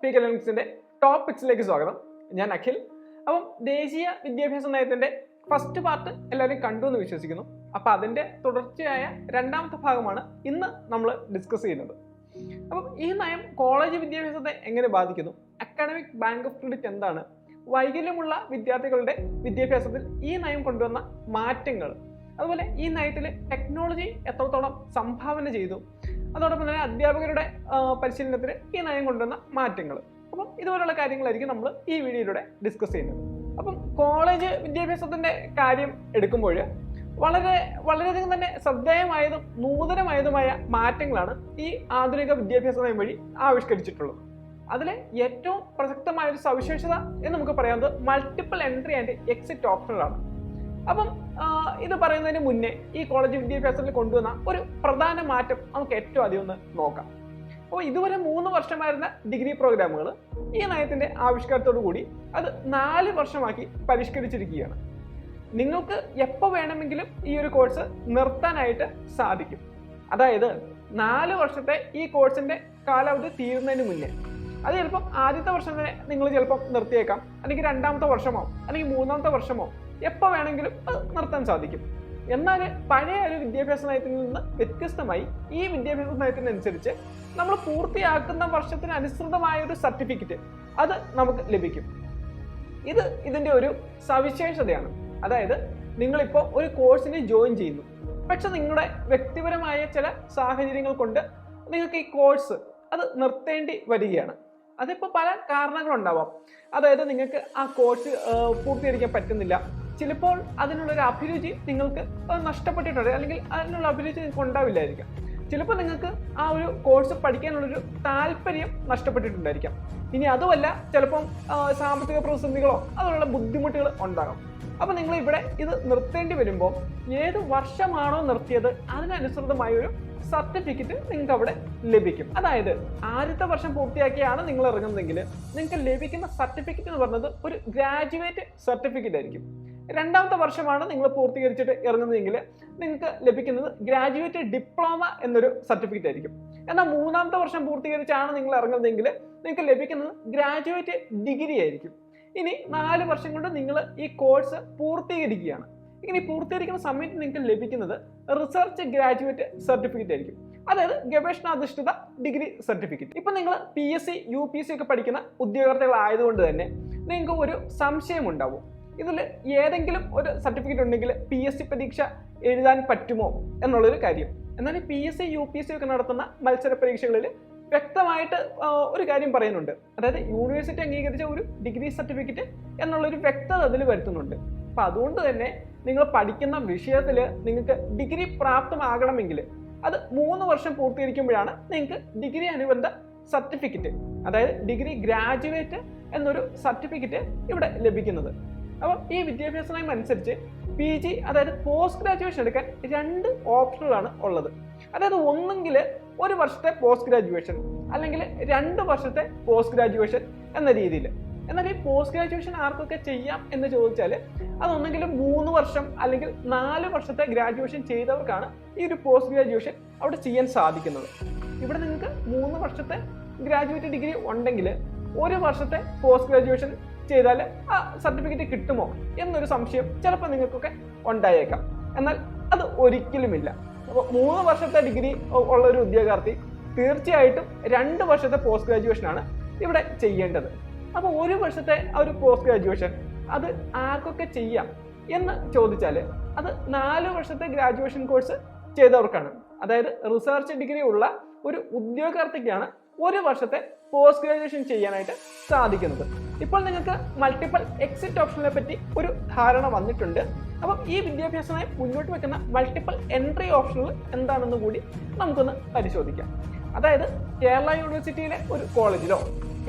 എക്കണോമിക്സിന്റെ ടോപ്പിക്സിലേക്ക് സ്വാഗതം. ഞാൻ അഖിൽ. അപ്പം ദേശീയ വിദ്യാഭ്യാസ നയത്തിന്റെ ഫസ്റ്റ് പാർട്ട് എല്ലാവരും കണ്ടു എന്ന് വിശ്വസിക്കുന്നു. അപ്പം അതിന്റെ തുടർച്ചയായ രണ്ടാമത്തെ ഭാഗമാണ് ഇന്ന് നമ്മൾ ഡിസ്കസ് ചെയ്യുന്നത്. അപ്പം ഈ നയം കോളേജ് വിദ്യാഭ്യാസത്തെ എങ്ങനെ ബാധിക്കുന്നു, അക്കാഡമിക് ബാങ്ക് ഓഫ് ക്രെഡിറ്റ് എന്താണ്, വൈകല്യമുള്ള വിദ്യാർത്ഥികളുടെ വിദ്യാഭ്യാസത്തിൽ ഈ നയം കൊണ്ടുവന്ന മാറ്റങ്ങൾ, അതുപോലെ ഈ നയത്തിൽ ടെക്നോളജി എത്രത്തോളം സംഭാവന ചെയ്തു, അതോടൊപ്പം തന്നെ അധ്യാപകരുടെ പരിശീലനത്തിന് ഈ നയം കൊണ്ടുവന്ന മാറ്റങ്ങൾ. അപ്പം ഇതുപോലുള്ള കാര്യങ്ങളായിരിക്കും നമ്മൾ ഈ വീഡിയോയിലൂടെ ഡിസ്കസ് ചെയ്യുന്നത്. അപ്പം കോളേജ് വിദ്യാഭ്യാസത്തിന്റെ കാര്യം എടുക്കുമ്പോൾ വളരെയധികം തന്നെ ശ്രദ്ധേയമായതും നൂതനമായതുമായ മാറ്റങ്ങളാണ് ഈ ആധുനിക വിദ്യാഭ്യാസ നയം വഴി ആവിഷ്കരിച്ചിട്ടുള്ളത്. അതിലെ ഏറ്റവും പ്രസക്തമായ ഒരു സവിശേഷത എന്ന് നമുക്ക് പറയാവുന്നത് മൾട്ടിപ്പിൾ എൻട്രി ആൻഡ് എക്സിറ്റ് ഓപ്ഷനുകളാണ്. അപ്പം ഇത് പറയുന്നതിന് മുന്നേ ഈ കോളേജ് വിദ്യാഭ്യാസത്തിൽ കൊണ്ടുവന്ന ഒരു പ്രധാന മാറ്റം നമുക്ക് ഏറ്റവും ആദ്യം ഒന്ന് നോക്കാം. അപ്പോൾ ഇതുവരെ 3 വർഷമായിരുന്ന ഡിഗ്രി പ്രോഗ്രാമുകൾ ഈ നയത്തിന്റെ ആവിഷ്കാരത്തോടു കൂടി അത് 4 വർഷമാക്കി പരിഷ്കരിച്ചിരിക്കുകയാണ്. നിങ്ങൾക്ക് എപ്പോൾ വേണമെങ്കിലും ഈ ഒരു കോഴ്സ് നിർത്താനായിട്ട് സാധിക്കും. അതായത് 4 വർഷത്തെ ഈ കോഴ്സിന്റെ കാലാവധി തീരുന്നതിന് മുന്നേ, അത് ചിലപ്പം ആദ്യത്തെ വർഷം തന്നെ നിങ്ങൾ ചിലപ്പം നിർത്തിയേക്കാം, അല്ലെങ്കിൽ 2ാമത്തെ വർഷമോ അല്ലെങ്കിൽ 3ാമത്തെ വർഷമോ എപ്പോൾ വേണമെങ്കിലും അത് നിർത്താൻ സാധിക്കും. എന്നാൽ പഴയ ഒരു വിദ്യാഭ്യാസ നയത്തിൽ നിന്ന് വ്യത്യസ്തമായി ഈ വിദ്യാഭ്യാസ നയത്തിനനുസരിച്ച് നമ്മൾ പൂർത്തിയാക്കുന്ന വർഷത്തിന് അനുസൃതമായ ഒരു സർട്ടിഫിക്കറ്റ് അത് നമുക്ക് ലഭിക്കും. ഇതിന്റെ ഒരു സവിശേഷതയാണ്. അതായത് നിങ്ങളിപ്പോൾ ഒരു കോഴ്സിന് ജോയിൻ ചെയ്യുന്നു, പക്ഷെ നിങ്ങളുടെ വ്യക്തിപരമായ ചില സാഹചര്യങ്ങൾ കൊണ്ട് നിങ്ങൾക്ക് ഈ കോഴ്സ് അത് നിർത്തേണ്ടി വരികയാണ്. അതിപ്പോൾ പല കാരണങ്ങളുണ്ടാവാം. അതായത് നിങ്ങൾക്ക് ആ കോഴ്സ് പൂർത്തീകരിക്കാൻ പറ്റുന്നില്ല, ചിലപ്പോൾ അതിനുള്ളൊരു അഭിരുചി നിങ്ങൾക്ക് നഷ്ടപ്പെട്ടിട്ടുണ്ട്, അല്ലെങ്കിൽ അതിനുള്ള അഭിരുചി നിങ്ങൾക്ക് ഉണ്ടാവില്ലായിരിക്കാം. ചിലപ്പോൾ നിങ്ങൾക്ക് ആ ഒരു കോഴ്സ് പഠിക്കാനുള്ളൊരു താല്പര്യം നഷ്ടപ്പെട്ടിട്ടുണ്ടായിരിക്കാം. ഇനി അതുമല്ല, ചിലപ്പം സാമ്പത്തിക പ്രതിസന്ധികളോ അതുള്ള ബുദ്ധിമുട്ടുകൾ ഉണ്ടാകാം. അപ്പം നിങ്ങൾ ഇവിടെ ഇത് നിർത്തേണ്ടി വരുമ്പോൾ ഏത് വർഷമാണോ നിർത്തിയത് അതിനനുസൃതമായ ഒരു സർട്ടിഫിക്കറ്റ് നിങ്ങൾക്ക് അവിടെ ലഭിക്കും. അതായത് ആദ്യത്തെ വർഷം പൂർത്തിയാക്കിയാണ് നിങ്ങൾ ഇറങ്ങുന്നതെങ്കിൽ നിങ്ങൾക്ക് ലഭിക്കുന്ന സർട്ടിഫിക്കറ്റ് എന്ന് പറയുന്നത് ഒരു ഗ്രാജുവേറ്റ് സർട്ടിഫിക്കറ്റ് ആയിരിക്കും. 2ാമത്തെ വർഷമാണ് നിങ്ങൾ പൂർത്തീകരിച്ചിട്ട് ഇറങ്ങുന്നതെങ്കിൽ നിങ്ങൾക്ക് ലഭിക്കുന്നത് ഗ്രാജുവേറ്റ് ഡിപ്ലോമ എന്നൊരു സർട്ടിഫിക്കറ്റ് ആയിരിക്കും. എന്നാൽ 3ാമത്തെ വർഷം പൂർത്തീകരിച്ചാണ് നിങ്ങൾ ഇറങ്ങുന്നതെങ്കിൽ നിങ്ങൾക്ക് ലഭിക്കുന്നത് ഗ്രാജുവേറ്റ് ഡിഗ്രി ആയിരിക്കും. ഇനി 4 വർഷം കൊണ്ട് നിങ്ങൾ ഈ കോഴ്സ് പൂർത്തീകരിക്കുകയാണ്. ഇങ്ങനെ പൂർത്തീകരിക്കുന്ന സമയത്ത് നിങ്ങൾക്ക് ലഭിക്കുന്നത് റിസർച്ച് ഗ്രാജുവേറ്റ് സർട്ടിഫിക്കറ്റ് ആയിരിക്കും. അതായത് ഗവേഷണാധിഷ്ഠിത ഡിഗ്രി സർട്ടിഫിക്കറ്റ്. ഇപ്പം നിങ്ങൾ PSC UPSC ഒക്കെ പഠിക്കുന്ന ഉദ്യോഗാർത്ഥികളായതുകൊണ്ട് തന്നെ നിങ്ങൾക്ക് ഒരു സംശയം ഉണ്ടാവും. ഇതിൽ ഏതെങ്കിലും ഒരു സർട്ടിഫിക്കറ്റ് ഉണ്ടെങ്കിൽ PSC പരീക്ഷ എഴുതാൻ പറ്റുമോ എന്നുള്ളൊരു കാര്യം. എന്നാൽ PSC UPSC ഒക്കെ നടത്തുന്ന മത്സര പരീക്ഷകളിൽ വ്യക്തമായിട്ട് ഒരു കാര്യം പറയുന്നുണ്ട്. അതായത് യൂണിവേഴ്സിറ്റി അംഗീകരിച്ച ഒരു ഡിഗ്രി സർട്ടിഫിക്കറ്റ് എന്നുള്ളൊരു വ്യക്തത അതിൽ വരുത്തുന്നുണ്ട്. അപ്പം അതുകൊണ്ട് തന്നെ നിങ്ങൾ പഠിക്കുന്ന വിഷയത്തിൽ നിങ്ങൾക്ക് ഡിഗ്രി പ്രാപ്തമാകണമെങ്കിൽ അത് 3 വർഷം പൂർത്തീകരിക്കുമ്പോഴാണ് നിങ്ങൾക്ക് ഡിഗ്രി അനുബന്ധ സർട്ടിഫിക്കറ്റ്, അതായത് ഡിഗ്രി ഗ്രാജുവേറ്റ് എന്നൊരു സർട്ടിഫിക്കറ്റ് ഇവിടെ ലഭിക്കുന്നത്. അപ്പം ഈ വിദ്യാഭ്യാസ നയം അനുസരിച്ച് PG അതായത് പോസ്റ്റ് ഗ്രാജുവേഷൻ എടുക്കാൻ 2 ഓപ്ഷനുകളാണ് ഉള്ളത്. അതായത് ഒന്നെങ്കിൽ 1 വർഷത്തെ പോസ്റ്റ് ഗ്രാജുവേഷൻ, അല്ലെങ്കിൽ 2 വർഷത്തെ പോസ്റ്റ് ഗ്രാജുവേഷൻ എന്ന രീതിയിൽ. എന്നാൽ ഈ പോസ്റ്റ് ഗ്രാജുവേഷൻ ആർക്കൊക്കെ ചെയ്യാം എന്ന് ചോദിച്ചാൽ അതൊന്നെങ്കിൽ 3 വർഷം അല്ലെങ്കിൽ 4 വർഷത്തെ ഗ്രാജുവേഷൻ ചെയ്തവർക്കാണ് ഈ ഒരു പോസ്റ്റ് ഗ്രാജുവേഷൻ അവിടെ ചെയ്യാൻ സാധിക്കുന്നത്. ഇവിടെ നിങ്ങൾക്ക് 3 വർഷത്തെ ഗ്രാജുവേറ്റ് ഡിഗ്രി ഉണ്ടെങ്കിൽ 1 വർഷത്തെ പോസ്റ്റ് ഗ്രാജുവേഷൻ ചെയ്താൽ ആ സർട്ടിഫിക്കറ്റ് കിട്ടുമോ എന്നൊരു സംശയം ചിലപ്പോൾ നിങ്ങൾക്കൊക്കെ ഉണ്ടായേക്കാം. എന്നാൽ അത് ഒരിക്കലുമില്ല. അപ്പോൾ 3 വർഷത്തെ ഡിഗ്രി ഉള്ള ഒരു ഉദ്യോഗാർത്ഥി തീർച്ചയായിട്ടും 2 വർഷത്തെ പോസ്റ്റ് ഗ്രാജുവേഷനാണ് ഇവിടെ ചെയ്യേണ്ടത്. അപ്പോൾ 1 വർഷത്തെ ആ ഒരു പോസ്റ്റ് ഗ്രാജുവേഷൻ അത് ആർക്കൊക്കെ ചെയ്യാം എന്ന് ചോദിച്ചാൽ അത് 4 വർഷത്തെ ഗ്രാജുവേഷൻ കോഴ്സ് ചെയ്തവർക്കാണ്. അതായത് റിസർച്ച് ഡിഗ്രി ഉള്ള ഒരു ഉദ്യോഗാർത്ഥിക്കാണ് 1 വർഷത്തെ പോസ്റ്റ് ഗ്രാജുവേഷൻ ചെയ്യാനായിട്ട് സാധിക്കുന്നത്. ഇപ്പോൾ നിങ്ങൾക്ക് മൾട്ടിപ്പിൾ എക്സിറ്റ് ഓപ്ഷനെ പറ്റി ഒരു ധാരണ വന്നിട്ടുണ്ട്. അപ്പം ഈ വിദ്യാഭ്യാസ നയം മുന്നോട്ട് വെക്കുന്ന മൾട്ടിപ്പിൾ എൻട്രി ഓപ്ഷനുകൾ എന്താണെന്ന് കൂടി നമുക്കൊന്ന് പരിശോധിക്കാം. അതായത് കേരള യൂണിവേഴ്സിറ്റിയിലെ ഒരു കോളേജിലോ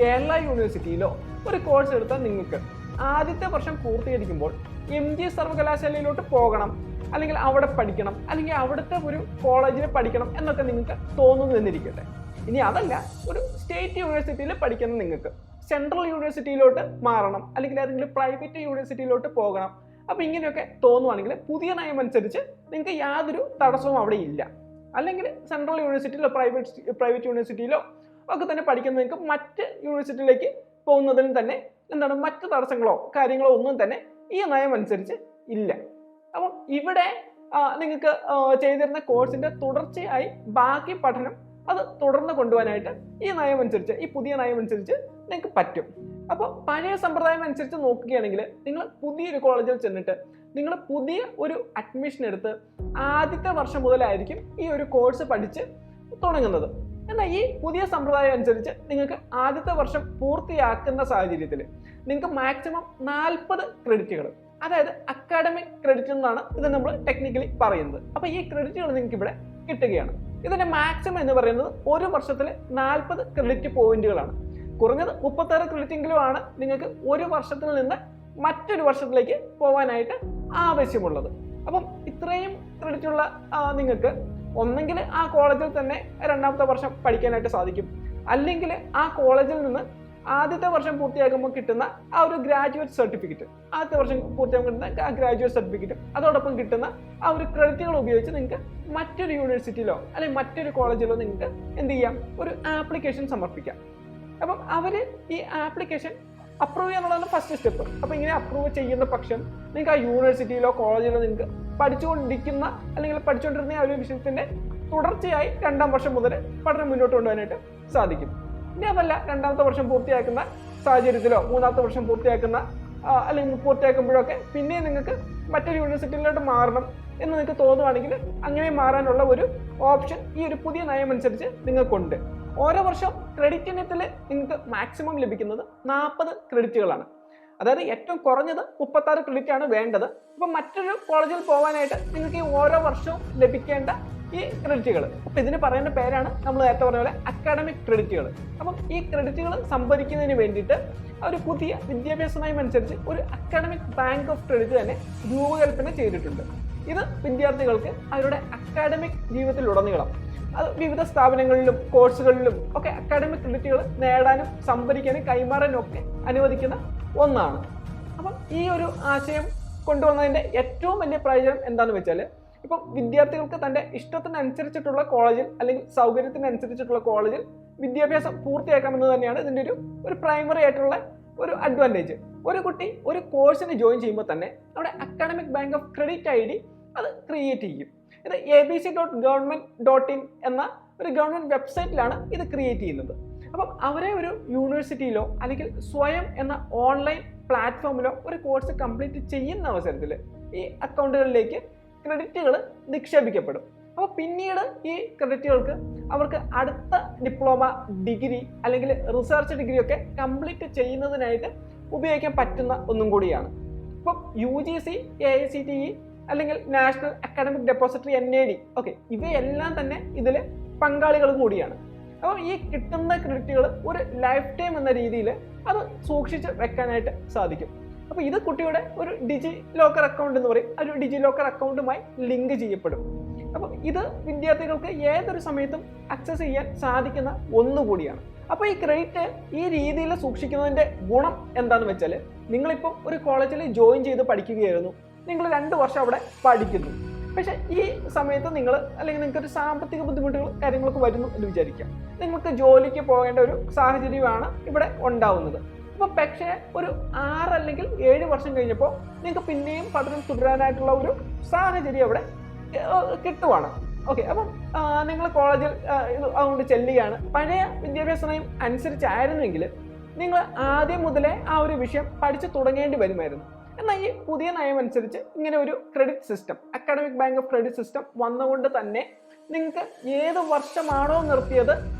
കേരള യൂണിവേഴ്സിറ്റിയിലോ ഒരു കോഴ്സ് എടുത്താൽ നിങ്ങൾക്ക് ആദ്യത്തെ വർഷം പൂർത്തീകരിക്കുമ്പോൾ MG സർവകലാശാലയിലോട്ട് പോകണം, അല്ലെങ്കിൽ അവിടെ പഠിക്കണം, അല്ലെങ്കിൽ അവിടുത്തെ ഒരു കോളേജിൽ പഠിക്കണം എന്നൊക്കെ നിങ്ങൾക്ക് തോന്നുന്നു എന്നിരിക്കട്ടെ. ഇനി അതല്ല, ഒരു സ്റ്റേറ്റ് യൂണിവേഴ്സിറ്റിയിൽ പഠിക്കണം, നിങ്ങൾക്ക് സെൻട്രൽ യൂണിവേഴ്സിറ്റിയിലോട്ട് മാറണം, അല്ലെങ്കിൽ ഏതെങ്കിലും പ്രൈവറ്റ് യൂണിവേഴ്സിറ്റിയിലോട്ട് പോകണം. അപ്പോൾ ഇങ്ങനെയൊക്കെ തോന്നുവാണെങ്കിൽ പുതിയ നയം അനുസരിച്ച് നിങ്ങൾക്ക് യാതൊരു തടസ്സവും അവിടെ ഇല്ല. അല്ലെങ്കിൽ സെൻട്രൽ യൂണിവേഴ്സിറ്റിയിലോ പ്രൈവറ്റ് യൂണിവേഴ്സിറ്റിയിലോ ഒക്കെ തന്നെ പഠിക്കുന്ന നിങ്ങൾക്ക് മറ്റ് യൂണിവേഴ്സിറ്റിയിലേക്ക് പോകുന്നതിന് തന്നെ എന്താണ് മറ്റ് തടസ്സങ്ങളോ കാര്യങ്ങളോ ഒന്നും തന്നെ ഈ നയം അനുസരിച്ച് ഇല്ല. അപ്പം ഇവിടെ നിങ്ങൾക്ക് ചെയ്തിരുന്ന കോഴ്സിന്റെ തുടർച്ചയായി ബാക്കി പഠനം അത് തുടർന്ന് കൊണ്ടുപോകാനായിട്ട് ഈ നയം അനുസരിച്ച്, ഈ പുതിയ നയം അനുസരിച്ച് നിങ്ങൾക്ക് പറ്റും. അപ്പോൾ പഴയ സമ്പ്രദായം അനുസരിച്ച് നോക്കുകയാണെങ്കിൽ നിങ്ങൾ പുതിയൊരു കോളേജിൽ ചെന്നിട്ട് നിങ്ങൾ പുതിയ ഒരു അഡ്മിഷൻ എടുത്ത് ആദ്യത്തെ വർഷം മുതലായിരിക്കും ഈ ഒരു കോഴ്സ് പഠിച്ച് തുടങ്ങുന്നത്. എന്നാൽ ഈ പുതിയ സമ്പ്രദായം അനുസരിച്ച് നിങ്ങൾക്ക് ആദ്യത്തെ വർഷം പൂർത്തിയാക്കുന്ന സാഹചര്യത്തിൽ നിങ്ങൾക്ക് മാക്സിമം 40 ക്രെഡിറ്റുകൾ, അതായത് അക്കാഡമിക് ക്രെഡിറ്റ് എന്നാണ് ഇത് നമ്മൾ ടെക്നിക്കലി പറയുന്നത്. അപ്പോൾ ഈ ക്രെഡിറ്റുകൾ നിങ്ങൾക്ക് ഇവിടെ കിട്ടുകയാണ്. ഇതിന്റെ മാക്സിമം എന്ന് പറയുന്നത് ഒരു വർഷത്തിൽ 40 ക്രെഡിറ്റ് പോയിന്റുകളാണ്. കുറഞ്ഞത് 36 ക്രെഡിറ്റെങ്കിലും ആണ് നിങ്ങൾക്ക് ഒരു വർഷത്തിൽ നിന്ന് മറ്റൊരു വർഷത്തിലേക്ക് പോകാനായിട്ട് ആവശ്യമുള്ളത്. അപ്പം ഇത്രയും ക്രെഡിറ്റുള്ള നിങ്ങൾക്ക് ഒന്നെങ്കിൽ ആ കോളേജിൽ തന്നെ രണ്ടാമത്തെ വർഷം പഠിക്കാനായിട്ട് സാധിക്കും, അല്ലെങ്കിൽ ആ കോളേജിൽ നിന്ന് ആദ്യത്തെ വർഷം പൂർത്തിയാക്കുമ്പോൾ കിട്ടുന്ന ആ ഒരു ഗ്രാജുവേറ്റ് സർട്ടിഫിക്കറ്റ്, ആദ്യത്തെ വർഷം പൂർത്തിയാകുമ്പോൾ കിട്ടുന്ന ആ ഗ്രാജുവേറ്റ് സർട്ടിഫിക്കറ്റ്, അതോടൊപ്പം കിട്ടുന്ന ആ ഒരു ക്രെഡിറ്റുകൾ ഉപയോഗിച്ച് നിങ്ങൾക്ക് മറ്റൊരു യൂണിവേഴ്സിറ്റിയിലോ അല്ലെങ്കിൽ മറ്റൊരു കോളേജിലോ നിങ്ങൾക്ക് എന്ത് ചെയ്യാം, ഒരു ആപ്ലിക്കേഷൻ സമർപ്പിക്കാം. അപ്പം അവർ ഈ ആപ്ലിക്കേഷൻ അപ്രൂവ് ചെയ്യാന്നുള്ളതാണ് ഫസ്റ്റ് സ്റ്റെപ്പ്. അപ്പോൾ ഇങ്ങനെ അപ്രൂവ് ചെയ്യുന്ന പക്ഷം നിങ്ങൾക്ക് ആ യൂണിവേഴ്സിറ്റിയിലോ കോളേജിലോ നിങ്ങൾക്ക് പഠിച്ചുകൊണ്ടിരിക്കുന്ന അല്ലെങ്കിൽ പഠിച്ചുകൊണ്ടിരുന്ന ആ ഒരു വിഷയത്തിന്റെ തുടർച്ചയായി രണ്ടാം വർഷം മുതൽ പഠനം മുന്നോട്ട് കൊണ്ടുപോകാനായിട്ട് സാധിക്കും. ഇനി അതല്ല, രണ്ടാമത്തെ വർഷം പൂർത്തിയാക്കുന്ന സാഹചര്യത്തിലോ മൂന്നാമത്തെ വർഷം പൂർത്തിയാക്കുന്ന അല്ലെങ്കിൽ പൂർത്തിയാക്കുമ്പോഴൊക്കെ പിന്നെ നിങ്ങൾക്ക് മറ്റൊരു യൂണിവേഴ്സിറ്റിയിലോട്ട് മാറണം എന്ന് നിങ്ങൾക്ക് തോന്നുവാണെങ്കിൽ അങ്ങനെ മാറാനുള്ള ഒരു ഓപ്ഷൻ ഈ ഒരു പുതിയ നയം അനുസരിച്ച് നിങ്ങൾക്കുണ്ട്. ഓരോ വർഷം ക്രെഡിറ്റ് ഇനത്തിൽ നിങ്ങൾക്ക് മാക്സിമം ലഭിക്കുന്നത് 40 ക്രെഡിറ്റുകളാണ്. അതായത് ഏറ്റവും കുറഞ്ഞത് 36 ക്രെഡിറ്റ് ആണ് വേണ്ടത്. അപ്പം മറ്റൊരു കോളേജിൽ പോകാനായിട്ട് നിങ്ങൾക്ക് ഈ ഓരോ വർഷവും ലഭിക്കേണ്ട ഈ ക്രെഡിറ്റുകൾ, അപ്പം ഇതിന് പറയുന്ന പേരാണ് നമ്മൾ നേരത്തെ പറഞ്ഞ പോലെ അക്കാഡമിക് ക്രെഡിറ്റുകൾ. അപ്പം ഈ ക്രെഡിറ്റുകൾ സംഭരിക്കുന്നതിന് വേണ്ടിയിട്ട് ഒരു പുതിയ വിദ്യാഭ്യാസ നയം അനുസരിച്ച് ഒരു അക്കാഡമിക് ബാങ്ക് ഓഫ് ക്രെഡിറ്റ് തന്നെ രൂപകൽപ്പന ചെയ്തിട്ടുണ്ട്. ഇത് വിദ്യാർത്ഥികൾക്ക് അവരുടെ അക്കാഡമിക് ജീവിതത്തിലുടനീളം അത് വിവിധ സ്ഥാപനങ്ങളിലും കോഴ്സുകളിലും ഒക്കെ അക്കാഡമിക് ക്രെഡിറ്റുകൾ നേടാനും സംഭരിക്കാനും കൈമാറാനും ഒക്കെ അനുവദിക്കുന്ന ഒന്നാണ്. അപ്പം ഈ ഒരു ആശയം കൊണ്ടുവന്നതിൻ്റെ ഏറ്റവും വലിയ പ്രയോജനം എന്താണെന്ന് വെച്ചാൽ, ഇപ്പം വിദ്യാർത്ഥികൾക്ക് തൻ്റെ ഇഷ്ടത്തിനനുസരിച്ചിട്ടുള്ള കോളേജിൽ അല്ലെങ്കിൽ സൗകര്യത്തിനനുസരിച്ചിട്ടുള്ള കോളേജിൽ വിദ്യാഭ്യാസം പൂർത്തിയാക്കാമെന്ന് തന്നെയാണ് ഇതിൻ്റെ ഒരു പ്രൈമറി ആയിട്ടുള്ള ഒരു അഡ്വാൻറ്റേജ്. ഒരു കുട്ടി ഒരു കോഴ്സിന് ജോയിൻ ചെയ്യുമ്പോൾ തന്നെ അവിടെ academic bank of credit ID അത് ക്രിയേറ്റ് ചെയ്യും. ഇത് abc.government.in എന്ന ഒരു ഗവൺമെൻറ് വെബ്സൈറ്റിലാണ് ഇത് ക്രിയേറ്റ് ചെയ്യുന്നത്. അപ്പം അവരെ ഒരു യൂണിവേഴ്സിറ്റിയിലോ അല്ലെങ്കിൽ സ്വയം എന്ന ഓൺലൈൻ പ്ലാറ്റ്ഫോമിലോ ഒരു കോഴ്സ് കംപ്ലീറ്റ് ചെയ്യുന്ന അവസരത്തിൽ ഈ അക്കൗണ്ടുകളിലേക്ക് ക്രെഡിറ്റുകൾ നിക്ഷേപിക്കപ്പെടും. അപ്പോൾ പിന്നീട് ഈ ക്രെഡിറ്റുകൾക്ക് അവർക്ക് അടുത്ത ഡിപ്ലോമ, ഡിഗ്രി അല്ലെങ്കിൽ റിസർച്ച് ഡിഗ്രി ഒക്കെ കംപ്ലീറ്റ് ചെയ്യുന്നതിനായിട്ട് ഉപയോഗിക്കാൻ പറ്റുന്ന ഒന്നും കൂടിയാണ്. ഇപ്പം UGC, AICTE അല്ലെങ്കിൽ national academic depository NAD okay, ഇവയെല്ലാം തന്നെ ഇതിൽ പങ്കാളികളും കൂടിയാണ്. അപ്പോൾ ഈ കിട്ടുന്ന ക്രെഡിറ്റുകൾ ഒരു ലൈഫ് ടൈം എന്ന രീതിയിൽ അത് സൂക്ഷിച്ച് വെക്കാനായിട്ട് സാധിക്കും. അപ്പോൾ ഇത് കുട്ടിയുടെ ഒരു ഡിജി ലോക്കർ അക്കൗണ്ട് എന്ന് പറയും, ഒരു ഡിജി ലോക്കർ അക്കൗണ്ടുമായി ലിങ്ക് ചെയ്യപ്പെടും. അപ്പോൾ ഇത് വിദ്യാർത്ഥികൾക്ക് ഏതൊരു സമയത്തും ആക്സസ് ചെയ്യാൻ സാധിക്കുന്ന ഒന്നുകൂടിയാണ്. അപ്പോൾ ഈ ക്രെഡിറ്റ് ഈ രീതിയിൽ സൂക്ഷിക്കുന്നതിൻ്റെ ഗുണം എന്താണെന്ന് വെച്ചാൽ, നിങ്ങളിപ്പോൾ ഒരു കോളേജിൽ ജോയിൻ ചെയ്ത് പഠിക്കുകയായിരുന്നു, നിങ്ങൾ 2 വർഷം അവിടെ പഠിക്കുന്നു. പക്ഷേ ഈ സമയത്ത് നിങ്ങൾ അല്ലെങ്കിൽ നിങ്ങൾക്കൊരു സാമ്പത്തിക ബുദ്ധിമുട്ടുകൾ കാര്യങ്ങളൊക്കെ വരുന്നു എന്ന് വിചാരിക്കാം. നിങ്ങൾക്ക് ജോലിക്ക് പോകേണ്ട ഒരു സാഹചര്യമാണ് ഇവിടെ ഉണ്ടാവുന്നത്. അപ്പോൾ പക്ഷേ ഒരു 6 അല്ലെങ്കിൽ 7 വർഷം കഴിഞ്ഞപ്പോൾ നിങ്ങൾക്ക് പിന്നെയും പഠനം തുടരാനായിട്ടുള്ള ഒരു സാഹചര്യം അവിടെ കിട്ടുവാണ്. ഓക്കെ, അപ്പം നിങ്ങൾ കോളേജിൽ അതുകൊണ്ട് ചെല്ലുകയാണ്. പഴയ വിദ്യാഭ്യാസ നയം അനുസരിച്ചായിരുന്നെങ്കിൽ നിങ്ങൾ ആദ്യം മുതലേ ആ ഒരു വിഷയം പഠിച്ചു തുടങ്ങേണ്ടി വരുമായിരുന്നു. എന്നാൽ ഈ പുതിയ നയം അനുസരിച്ച് ഇങ്ങനെ ഒരു credit system, academic bank of credit system വന്നുകൊണ്ട് തന്നെ നിങ്ങൾക്ക് ഏത് വർഷമാണോ നിർത്തിയത്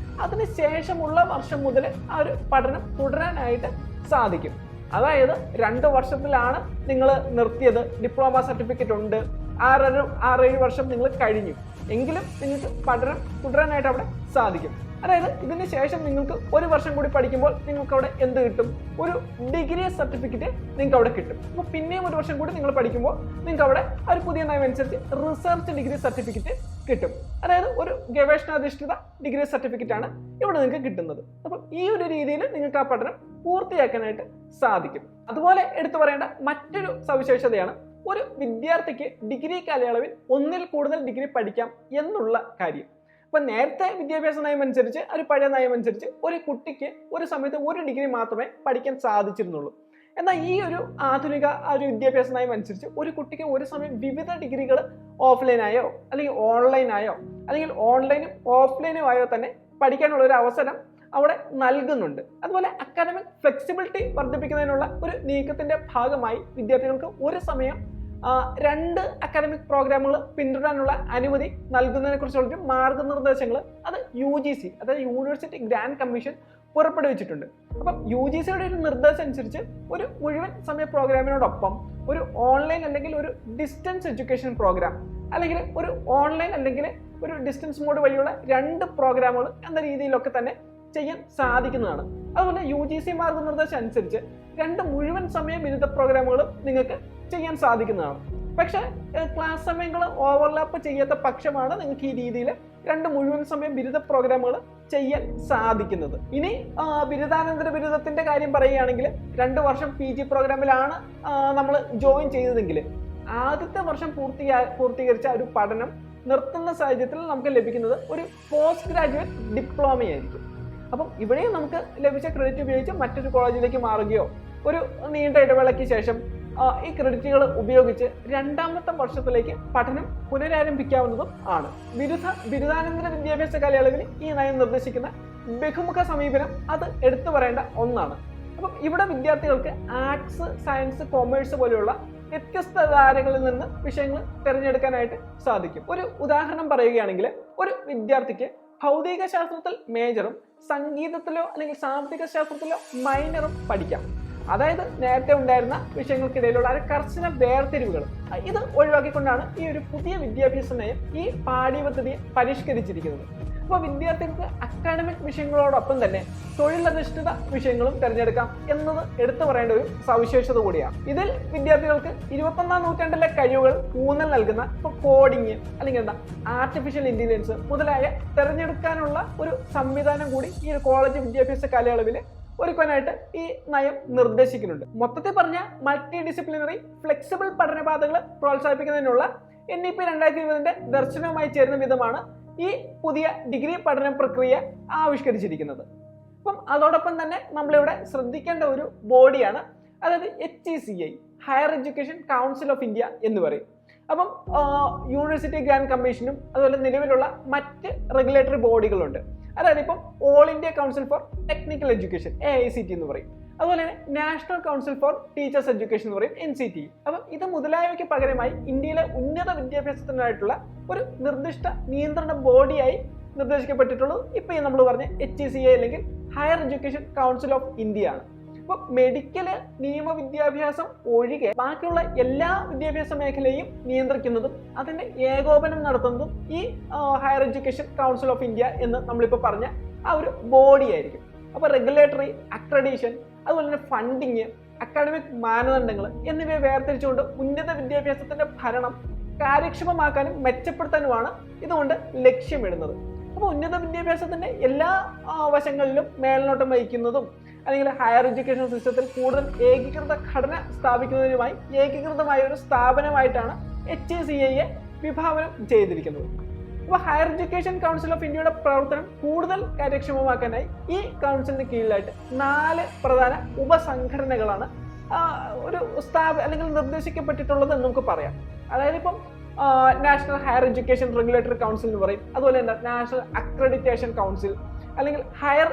അതിന് ശേഷമുള്ള വർഷം മുതൽ ആ ഒരു പഠനം തുടരാനായിട്ട് സാധിക്കും. അതായത് 2 വർഷത്തിലാണ് നിങ്ങൾ നിർത്തിയത്, ഡിപ്ലോമ സർട്ടിഫിക്കറ്റ് ഉണ്ട്, 6-7 വർഷം നിങ്ങൾ കഴിഞ്ഞു, എങ്കിലും നിങ്ങൾക്ക് പഠനം തുടരാനായിട്ട് അവിടെ സാധിക്കും. അതായത് ഇതിന് ശേഷം നിങ്ങൾക്ക് 1 വർഷം കൂടി പഠിക്കുമ്പോൾ നിങ്ങൾക്ക് അവിടെ എന്ത് കിട്ടും, ഒരു ഡിഗ്രി സർട്ടിഫിക്കറ്റ് നിങ്ങൾക്ക് അവിടെ കിട്ടും. അപ്പോൾ പിന്നെയും 1 വർഷം കൂടി നിങ്ങൾ പഠിക്കുമ്പോൾ നിങ്ങൾക്ക് അവിടെ ഒരു പുതിയ നയം അനുസരിച്ച് റിസർച്ച് ഡിഗ്രി സർട്ടിഫിക്കറ്റ് കിട്ടും. അതായത് ഒരു ഗവേഷണാധിഷ്ഠിത ഡിഗ്രി സർട്ടിഫിക്കറ്റ് ആണ് ഇവിടെ നിങ്ങൾക്ക് കിട്ടുന്നത്. അപ്പം ഈ ഒരു രീതിയിൽ നിങ്ങൾക്ക് ആ പഠനം പൂർത്തിയാക്കാനായിട്ട് സാധിക്കും. അതുപോലെ എടുത്തു പറയേണ്ട മറ്റൊരു സവിശേഷതയാണ് ഒരു വിദ്യാർത്ഥിക്ക് ഡിഗ്രി കാലയളവിൽ 1-ൽ കൂടുതൽ ഡിഗ്രി പഠിക്കാം എന്നുള്ള കാര്യം. അപ്പം നേരത്തെ വിദ്യാഭ്യാസ നയം അനുസരിച്ച്, ഒരു പഴയ നയം അനുസരിച്ച് ഒരു കുട്ടിക്ക് ഒരു സമയത്ത് ഒരു ഡിഗ്രി മാത്രമേ പഠിക്കാൻ സാധിച്ചിരുന്നുള്ളൂ. എന്നാൽ ഈ ഒരു ആധുനിക ഒരു വിദ്യാഭ്യാസ നയം അനുസരിച്ച് ഒരു കുട്ടിക്ക് ഒരു സമയം വിവിധ ഡിഗ്രികൾ ഓഫ്ലൈനായോ അല്ലെങ്കിൽ ഓൺലൈനായോ അല്ലെങ്കിൽ ഓൺലൈനും ഓഫ്ലൈനും ആയോ തന്നെ പഠിക്കാനുള്ള ഒരു അവസരം അവിടെ നൽകുന്നുണ്ട്. അതുപോലെ അക്കാഡമിക് ഫ്ലെക്സിബിലിറ്റി വർദ്ധിപ്പിക്കുന്നതിനുള്ള ഒരു നീക്കത്തിന്റെ ഭാഗമായി വിദ്യാർത്ഥികൾക്ക് ഒരു സമയം 2 അക്കാഡമിക് പ്രോഗ്രാമുകൾ പിന്തുടരാനുള്ള അനുമതി നൽകുന്നതിനെ കുറിച്ചുള്ള മാർഗനിർദ്ദേശങ്ങൾ അത് UGC, അതായത് യൂണിവേഴ്സിറ്റി ഗ്രാന്റ് കമ്മീഷൻ പുറപ്പെടുവിച്ചിട്ടുണ്ട്. അപ്പം UGCയുടെ ഒരു നിർദ്ദേശം അനുസരിച്ച് ഒരു മുഴുവൻ സമയ പ്രോഗ്രാമിനോടൊപ്പം ഒരു ഓൺലൈൻ അല്ലെങ്കിൽ ഒരു ഡിസ്റ്റൻസ് എഡ്യൂക്കേഷൻ പ്രോഗ്രാം അല്ലെങ്കിൽ ഒരു ഓൺലൈൻ അല്ലെങ്കിൽ ഒരു ഡിസ്റ്റൻസ് മോഡ് വഴിയുള്ള 2 പ്രോഗ്രാമുകൾ എന്ന രീതിയിലൊക്കെ തന്നെ ചെയ്യാൻ സാധിക്കുന്നതാണ്. അതുപോലെ UGC മാർഗനിർദ്ദേശം അനുസരിച്ച് 2 മുഴുവൻ സമയ ബിരുദ പ്രോഗ്രാമുകളും നിങ്ങൾക്ക് ചെയ്യാൻ സാധിക്കുന്നതാണ്. പക്ഷേ ക്ലാസ് സമയങ്ങൾ ഓവർലാപ്പ് ചെയ്യാത്ത പക്ഷമാണ് നിങ്ങൾക്ക് ഈ രീതിയിൽ 2 മുഴുവൻ സമയ ബിരുദ പ്രോഗ്രാമുകൾ ചെയ്യാൻ സാധിക്കുന്നത്. ഇനി ബിരുദാനന്തര ബിരുദത്തിന്റെ കാര്യം പറയുകയാണെങ്കിൽ 2 വർഷം PG പ്രോഗ്രാമിലാണ് നമ്മൾ ജോയിൻ ചെയ്തതെങ്കിൽ ആദ്യത്തെ വർഷം പൂർത്തീകരിച്ച ഒരു പഠനം നിർത്തുന്ന സാഹചര്യത്തിൽ നമുക്ക് ലഭിക്കുന്നത് ഒരു പോസ്റ്റ് ഗ്രാജുവേറ്റ് ഡിപ്ലോമയായിരിക്കും. അപ്പം ഇവിടെയും നമുക്ക് ലഭിച്ച ക്രെഡിറ്റ് ഉപയോഗിച്ച് മറ്റൊരു കോളേജിലേക്ക് മാറുകയോ ഒരു നീണ്ട ഇടവേളയ്ക്ക് ശേഷം ഈ ക്രെഡിറ്റുകൾ ഉപയോഗിച്ച് 2ാമത്തെ വർഷത്തിലേക്ക് പഠനം പുനരാരംഭിക്കാവുന്നതും ആണ്. ബിരുദാനന്തര വിദ്യാഭ്യാസ കാലയളവിൽ ഈ നയം നിർദ്ദേശിക്കുന്ന ബഹുമുഖ സമീപനം അത് എടുത്തു പറയേണ്ട ഒന്നാണ്. അപ്പം ഇവിടെ വിദ്യാർത്ഥികൾക്ക് ആർട്സ്, സയൻസ്, കൊമേഴ്സ് പോലെയുള്ള വ്യത്യസ്ത ധാരകളിൽ നിന്ന് വിഷയങ്ങൾ തിരഞ്ഞെടുക്കാനായിട്ട് സാധിക്കും. ഒരു ഉദാഹരണം പറയുകയാണെങ്കിൽ ഒരു വിദ്യാർത്ഥിക്ക് ഭൗതിക ശാസ്ത്രത്തിൽ മേജറും സംഗീതത്തിലോ അല്ലെങ്കിൽ സാമ്പത്തിക ശാസ്ത്രത്തിലോ മൈനറും പഠിക്കാം. അതായത് നേരത്തെ ഉണ്ടായിരുന്ന വിഷയങ്ങൾക്കിടയിലുള്ള കർശന വേർതിരിവുകൾ ഇത് ഒഴിവാക്കിക്കൊണ്ടാണ് ഈ ഒരു പുതിയ വിദ്യാഭ്യാസ നയം ഈ പാഠ്യപദ്ധതിയെ പരിഷ്കരിച്ചിരിക്കുന്നത്. അപ്പോൾ വിദ്യാർത്ഥികൾക്ക് അക്കാഡമിക് വിഷയങ്ങളോടൊപ്പം തന്നെ തൊഴിലധിഷ്ഠിത വിഷയങ്ങളും തിരഞ്ഞെടുക്കാം എന്നത് എടുത്തു പറയേണ്ട ഒരു സവിശേഷത കൂടിയാണ്. ഇതിൽ വിദ്യാർത്ഥികൾക്ക് 21ാം നൂറ്റാണ്ടിലെ കഴിവുകൾ ഊന്നൽ നൽകുന്ന ഇപ്പോൾ കോഡിങ് അല്ലെങ്കിൽ ആർട്ടിഫിഷ്യൽ ഇന്റലിജൻസ് മുതലായ തിരഞ്ഞെടുക്കാനുള്ള ഒരു സംവിധാനം കൂടി ഈ ഒരു കോളേജ് വിദ്യാഭ്യാസ കാലയളവിൽ ഒരുക്കാനായിട്ട് ഈ നയം നിർദ്ദേശിക്കുന്നുണ്ട്. മൊത്തത്തിൽ പറഞ്ഞ മൾട്ടി ഡിസിപ്ലിനറി ഫ്ലെക്സിബിൾ പഠനപാതകൾ പ്രോത്സാഹിപ്പിക്കുന്നതിനുള്ള NEP 2020 ദർശനവുമായി ചേരുന്ന വിധമാണ് ഈ പുതിയ ഡിഗ്രി പഠന പ്രക്രിയ ആവിഷ്കരിച്ചിരിക്കുന്നത്. അപ്പം അതോടൊപ്പം തന്നെ നമ്മളിവിടെ ശ്രദ്ധിക്കേണ്ട ഒരു ബോഡിയാണ്, അതായത് HECI, higher education council of India എന്ന് പറയും. അപ്പം യൂണിവേഴ്സിറ്റി ഗ്രാന്റ് കമ്മീഷനും അതുപോലെ നിലവിലുള്ള മറ്റ് റെഗുലേറ്ററി ബോഡികളുണ്ട്. അതായത് ഇപ്പം all India council for technical education AICT എന്ന് പറയും. അതുപോലെ തന്നെ national council for teachers education എന്ന് പറയും NCT. അപ്പം ഇത് മുതലായവയ്ക്ക് പകരമായി ഇന്ത്യയിലെ ഉന്നത വിദ്യാഭ്യാസത്തിനായിട്ടുള്ള ഒരു നിർദ്ദിഷ്ട നിയന്ത്രണ ബോഡിയായി നിർദ്ദേശിക്കപ്പെട്ടിട്ടുള്ളത് ഇപ്പം നമ്മൾ പറഞ്ഞ HECI അല്ലെങ്കിൽ higher education council of India ആണ്. അപ്പോൾ മെഡിക്കല്, നിയമവിദ്യാഭ്യാസം ഒഴികെ ബാക്കിയുള്ള എല്ലാ വിദ്യാഭ്യാസ മേഖലയും നിയന്ത്രിക്കുന്നതും അതിന്റെ ഏകോപനം നടത്തുന്നതും ഈ higher education council of India എന്ന് നമ്മളിപ്പോൾ പറഞ്ഞ ആ ഒരു ബോഡി ആയിരിക്കും. അപ്പോൾ റെഗുലേറ്ററി, അക്രഡീഷൻ, അതുപോലെ തന്നെ ഫണ്ടിങ്, അക്കാഡമിക് മാനദണ്ഡങ്ങൾ എന്നിവയെ വേർതിരിച്ചുകൊണ്ട് ഉന്നത വിദ്യാഭ്യാസത്തിന്റെ ഭരണം കാര്യക്ഷമമാക്കാനും മെച്ചപ്പെടുത്താനുമാണ് ഇതുകൊണ്ട് ലക്ഷ്യമിടുന്നത്. അപ്പോൾ ഉന്നത വിദ്യാഭ്യാസത്തിന്റെ എല്ലാ വശങ്ങളിലും മേൽനോട്ടം വഹിക്കുന്നതും അല്ലെങ്കിൽ ഹയർ എഡ്യൂക്കേഷൻ സിസ്റ്റത്തിൽ കൂടുതൽ ഏകീകൃത ഘടന സ്ഥാപിക്കുന്നതിനുമായി ഏകീകൃതമായ ഒരു സ്ഥാപനമായിട്ടാണ് HECIയെ വിഭാവനം ചെയ്തിരിക്കുന്നത്. അപ്പോൾ ഹയർ എഡ്യൂക്കേഷൻ കൗൺസിൽ ഓഫ് ഇന്ത്യയുടെ പ്രവർത്തനം കൂടുതൽ കാര്യക്ഷമമാക്കാനായി ഈ കൗൺസിലിന് കീഴിലായിട്ട് 4 പ്രധാന ഉപസംഘടനകളാണ് ഒരു അല്ലെങ്കിൽ നിർദ്ദേശിക്കപ്പെട്ടിട്ടുള്ളത് എന്ന് നമുക്ക് പറയാം. അതായത് ഇപ്പം national higher education regulatory council എന്ന് പറയും, അതുപോലെ തന്നെ നാഷണൽ അക്രഡിറ്റേഷൻ കൗൺസിൽ അല്ലെങ്കിൽ ഹയർ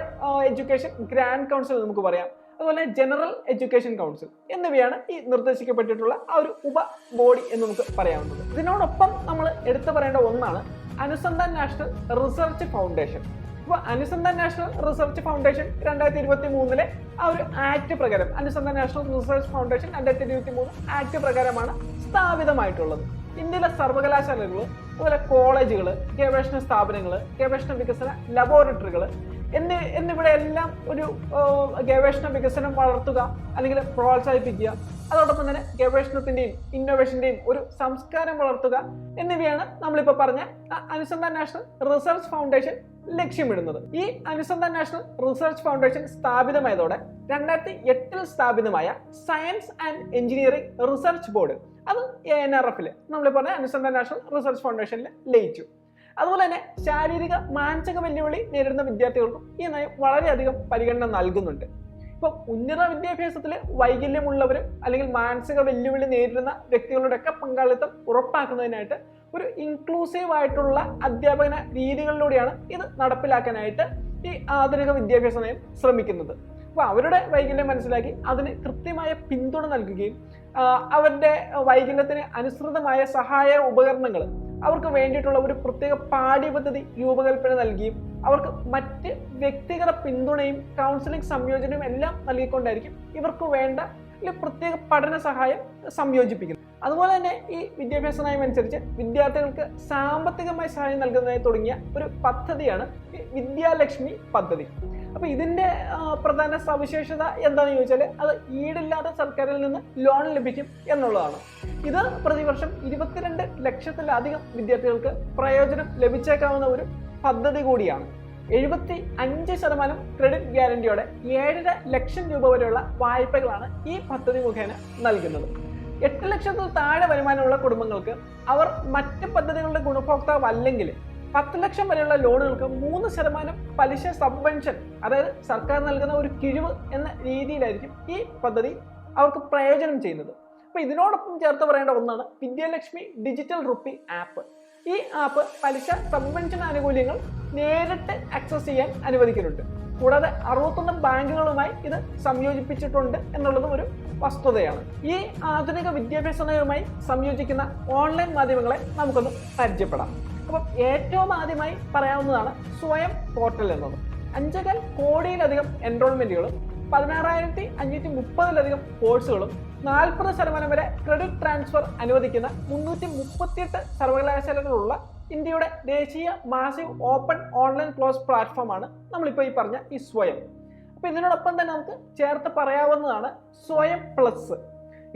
എഡ്യൂക്കേഷൻ ഗ്രാൻഡ് കൗൺസിൽ നമുക്ക് പറയാം, അതുപോലെ ജനറൽ എഡ്യൂക്കേഷൻ കൗൺസിൽ എന്നിവയാണ് ഈ നിർദ്ദേശിക്കപ്പെട്ടിട്ടുള്ള ആ ഒരു ഉപ ബോഡി എന്ന് നമുക്ക് പറയാവുന്നത്. ഇതിനോടൊപ്പം നമ്മൾ എടുത്തു പറയേണ്ട ഒന്നാണ് അനുസന്ധാൻ നാഷണൽ റിസർച്ച് ഫൗണ്ടേഷൻ. അപ്പോൾ അനുസന്ധാൻ നാഷണൽ റിസർച്ച് ഫൗണ്ടേഷൻ 2023 ആ ഒരു ആക്ട് പ്രകാരം, Anusandhan national research foundation 2023 act പ്രകാരമാണ് സ്ഥാപിതമായിട്ടുള്ളത്. ഇന്ത്യയിലെ സർവകലാശാലകൾ, അതുപോലെ കോളേജുകൾ, ഗവേഷണ സ്ഥാപനങ്ങൾ, ഗവേഷണ വികസന ലബോറട്ടറികൾ എന്നിവിടെ എല്ലാം ഒരു ഗവേഷണ വികസനം വളർത്തുക അല്ലെങ്കിൽ പ്രോത്സാഹിപ്പിക്കുക, അതോടൊപ്പം തന്നെ ഗവേഷണത്തിന്റെയും ഇന്നോവേഷന്റെയും ഒരു സംസ്കാരം വളർത്തുക എന്നിവയാണ് നമ്മളിപ്പോൾ പറഞ്ഞ അനുസന്ധാൻ നാഷണൽ റിസർച്ച് ഫൗണ്ടേഷൻ ലക്ഷ്യമിടുന്നത്. ഈ അനുസന്ധാൻ നാഷണൽ റിസർച്ച് ഫൗണ്ടേഷൻ സ്ഥാപിതമായതോടെ 2008 സ്ഥാപിതമായ science and engineering research board അത് ANRF നമ്മൾ പറഞ്ഞ അനുസന്ധാൻ നാഷണൽ റിസർച്ച് ഫൗണ്ടേഷനിൽ ലയിച്ചു. അതുപോലെ തന്നെ ശാരീരിക മാനസിക വെല്ലുവിളി നേരിടുന്ന വിദ്യാർത്ഥികൾക്കും ഈ നയം വളരെയധികം പരിഗണന നൽകുന്നുണ്ട്. ഇപ്പം ഉന്നത വിദ്യാഭ്യാസത്തിൽ വൈകല്യമുള്ളവരും അല്ലെങ്കിൽ മാനസിക വെല്ലുവിളി നേരിടുന്ന വ്യക്തികളുടെയൊക്കെ പങ്കാളിത്തം ഉറപ്പാക്കുന്നതിനായിട്ട് ഒരു ഇൻക്ലൂസീവ് ആയിട്ടുള്ള അധ്യാപന രീതികളിലൂടെയാണ് ഇത് നടപ്പിലാക്കാനായിട്ട് ഈ ആധുനിക വിദ്യാഭ്യാസ നയം ശ്രമിക്കുന്നത്. അപ്പോൾ അവരുടെ വൈകല്യം മനസ്സിലാക്കി അതിന് കൃത്യമായ പിന്തുണ നൽകുകയും അവരുടെ വൈകല്യത്തിന് അനുസൃതമായ സഹായ ഉപകരണങ്ങൾ, അവർക്ക് വേണ്ടിയിട്ടുള്ള ഒരു പ്രത്യേക പാഠ്യപദ്ധതി രൂപകൽപ്പന നൽകിയും അവർക്ക് മറ്റ് വ്യക്തിഗത പിന്തുണയും കൗൺസിലിംഗ് സംയോജനവും എല്ലാം നൽകിക്കൊണ്ടായിരിക്കും ഇവർക്ക് വേണ്ട പ്രത്യേക പഠന സഹായം സംയോജിപ്പിക്കുന്നത്. അതുപോലെ തന്നെ ഈ വിദ്യാഭ്യാസ നയം അനുസരിച്ച് വിദ്യാർത്ഥികൾക്ക് സാമ്പത്തികമായി സഹായം നൽകുന്നതായി തുടങ്ങിയ ഒരു പദ്ധതിയാണ് ഈ വിദ്യാലക്ഷ്മി പദ്ധതി. അപ്പൊ ഇതിന്റെ പ്രധാന സവിശേഷത എന്താണെന്ന് ചോദിച്ചാൽ അത് ഈടില്ലാതെ സർക്കാരിൽ നിന്ന് ലോൺ ലഭിക്കും എന്നുള്ളതാണ്. ഇത് പ്രതിവർഷം 22 ലക്ഷത്തിലധികം വിദ്യാർത്ഥികൾക്ക് പ്രയോജനം ലഭിച്ചേക്കാവുന്ന ഒരു പദ്ധതി കൂടിയാണ്. 75% ക്രെഡിറ്റ് ഗ്യാരണ്ടിയോടെ 7.5 ലക്ഷം രൂപ വരെയുള്ള വായ്പകളാണ് ഈ പദ്ധതി മുഖേന നൽകുന്നത്. 8 ലക്ഷത്തിൽ താഴെ വരുമാനമുള്ള കുടുംബങ്ങൾക്ക് അവർ മറ്റ് പദ്ധതികളുടെ ഗുണഭോക്താവ് അല്ലെങ്കിൽ 10 ലക്ഷം വരെയുള്ള ലോണുകൾക്ക് 3% പലിശ സബ്വെൻഷൻ, അതായത് സർക്കാർ നൽകുന്ന ഒരു കിഴിവ് എന്ന രീതിയിലായിരിക്കും ഈ പദ്ധതി അവർക്ക് പ്രയോജനം ചെയ്യുന്നത്. അപ്പൊ ഇതിനോടൊപ്പം ചേർത്ത് പറയേണ്ട ഒന്നാണ് വിദ്യാലക്ഷ്മി ഡിജിറ്റൽ റുപ്പി ആപ്പ്. ഈ ആപ്പ് പലിശ സബ്വെൻഷൻ ആനുകൂല്യങ്ങൾ നേരിട്ട് ആക്സസ് ചെയ്യാൻ അനുവദിക്കുന്നുണ്ട്. കൂടാതെ 61 ബാങ്കുകളുമായി ഇത് സംയോജിപ്പിച്ചിട്ടുണ്ട് എന്നുള്ളതും ഒരു വസ്തുതയാണ്. ഈ ആധുനിക വിദ്യാഭ്യാസ നയവുമായി സംയോജിക്കുന്ന ഓൺലൈൻ മാധ്യമങ്ങളെ നമുക്കൊന്ന് പരിചയപ്പെടാം. അപ്പം ഏറ്റവും ആദ്യമായി പറയാവുന്നതാണ് സ്വയം പോർട്ടൽ എന്നത്. 5.25 കോടിയിലധികം എൻറോൾമെന്റുകളും 16,530 കോഴ്സുകളും 40% വരെ ക്രെഡിറ്റ് ട്രാൻസ്ഫർ അനുവദിക്കുന്ന 338 സർവകലാശാലകളുള്ള ഇന്ത്യയുടെ ദേശീയ മാസീവ് ഓപ്പൺ ഓൺലൈൻ ക്ലോസ് പ്ലാറ്റ്ഫോമാണ് നമ്മളിപ്പോൾ ഈ പറഞ്ഞ ഈ സ്വയം. അപ്പോൾ ഇതിനോടൊപ്പം തന്നെ നമുക്ക് ചേർത്ത് പറയാവുന്നതാണ് സ്വയം പ്ലസ്.